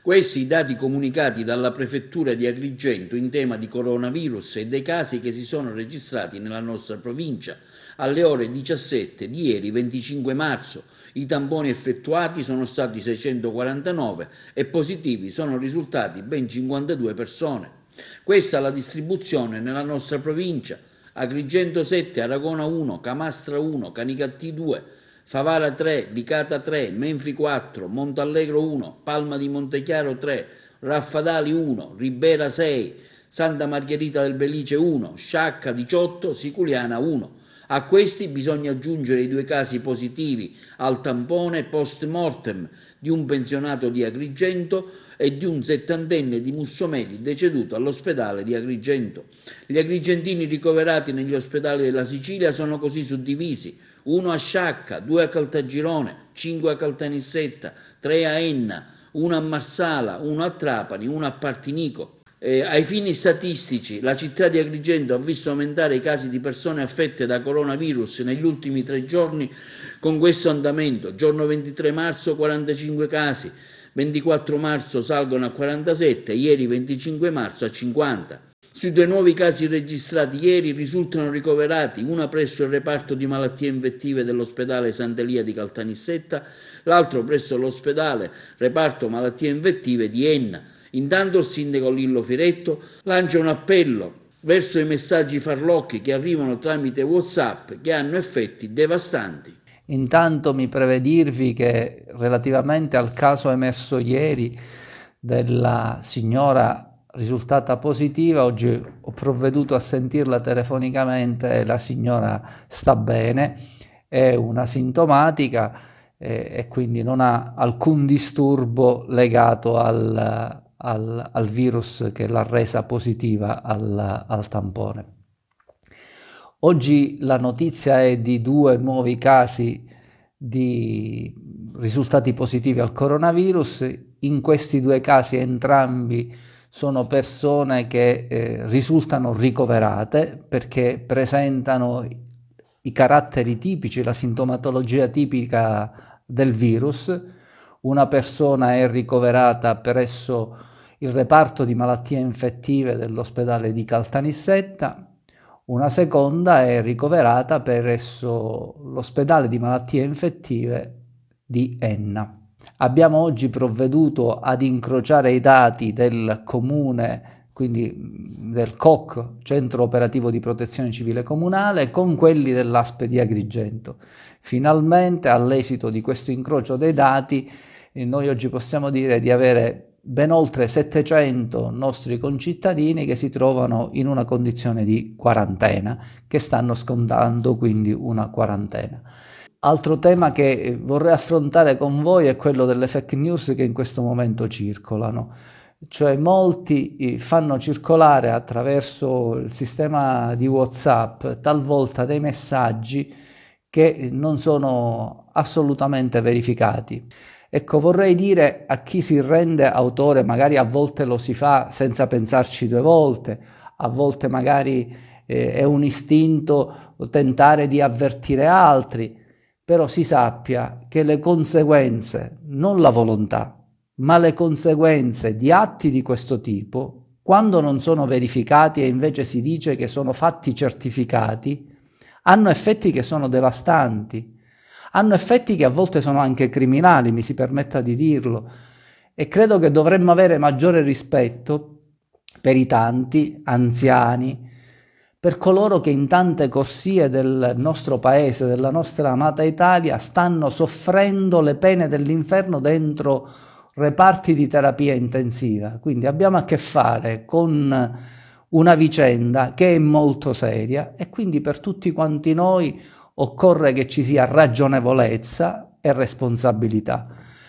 Questi i dati comunicati dalla Prefettura di Agrigento in tema di coronavirus e dei casi che si sono registrati nella nostra provincia. Alle ore 17 di ieri, 25 marzo, i tamponi effettuati sono stati 649 e positivi sono risultati ben 52 persone. Questa è la distribuzione nella nostra provincia: Agrigento 7, Aragona 1, Camastra 1, Canicattì 2, Favara 3, Licata 3, Menfi 4, Montallegro 1, Palma di Montechiaro 3, Raffadali 1, Ribera 6, Santa Margherita del Belice 1, Sciacca 18, Siculiana 1. A questi bisogna aggiungere i 2 casi positivi al tampone post mortem di un pensionato di Agrigento e di un 70enne di Mussomeli deceduto all'ospedale di Agrigento. Gli agrigentini ricoverati negli ospedali della Sicilia sono così suddivisi: 1 a Sciacca, 2 a Caltagirone, 5 a Caltanissetta, 3 a Enna, 1 a Marsala, 1 a Trapani, 1 a Partinico. Ai fini statistici, la città di Agrigento ha visto aumentare i casi di persone affette da coronavirus negli ultimi 3 giorni con questo andamento. Giorno 23 marzo 45 casi, 24 marzo salgono a 47, ieri 25 marzo a 50. Sui 2 nuovi casi registrati ieri risultano ricoverati una presso il reparto di malattie infettive dell'ospedale Sant'Elia di Caltanissetta, l'altro presso l'ospedale reparto malattie infettive di Enna. Intanto il sindaco Lillo Firetto lancia un appello verso i messaggi farlocchi che arrivano tramite WhatsApp che hanno effetti devastanti. Intanto mi preve dirvi che relativamente al caso emerso ieri della signora risultata positiva, oggi ho provveduto a sentirla telefonicamente e la signora sta bene, è una sintomatica e quindi non ha alcun disturbo legato al virus che l'ha resa positiva al tampone. Oggi la notizia è di 2 nuovi casi di risultati positivi al coronavirus. In questi 2 casi entrambi sono persone che risultano ricoverate perché presentano i caratteri tipici, la sintomatologia tipica del virus. Una persona è ricoverata presso il reparto di malattie infettive dell'ospedale di Caltanissetta, una seconda è ricoverata presso l'ospedale di malattie infettive di Enna. Abbiamo oggi provveduto ad incrociare i dati del comune, quindi del COC, Centro Operativo di Protezione Civile Comunale, con quelli dell'ASP di Agrigento. Finalmente, all'esito di questo incrocio dei dati, noi oggi possiamo dire di avere ben oltre 700 nostri concittadini che si trovano in una condizione di quarantena, che stanno scontando quindi una quarantena. Altro tema che vorrei affrontare con voi è quello delle fake news che in questo momento circolano. Cioè molti fanno circolare attraverso il sistema di WhatsApp talvolta dei messaggi che non sono assolutamente verificati. Ecco, vorrei dire a chi si rende autore, magari a volte lo si fa senza pensarci 2 volte, a volte magari è un istinto tentare di avvertire altri, però si sappia che le conseguenze, non la volontà, ma le conseguenze di atti di questo tipo, quando non sono verificati e invece si dice che sono fatti certificati, hanno effetti che sono devastanti, hanno effetti che a volte sono anche criminali, mi si permetta di dirlo, e credo che dovremmo avere maggiore rispetto per i tanti anziani, per coloro che in tante corsie del nostro paese, della nostra amata Italia, stanno soffrendo le pene dell'inferno dentro reparti di terapia intensiva. Quindi abbiamo a che fare con una vicenda che è molto seria e quindi per tutti quanti noi occorre che ci sia ragionevolezza e responsabilità.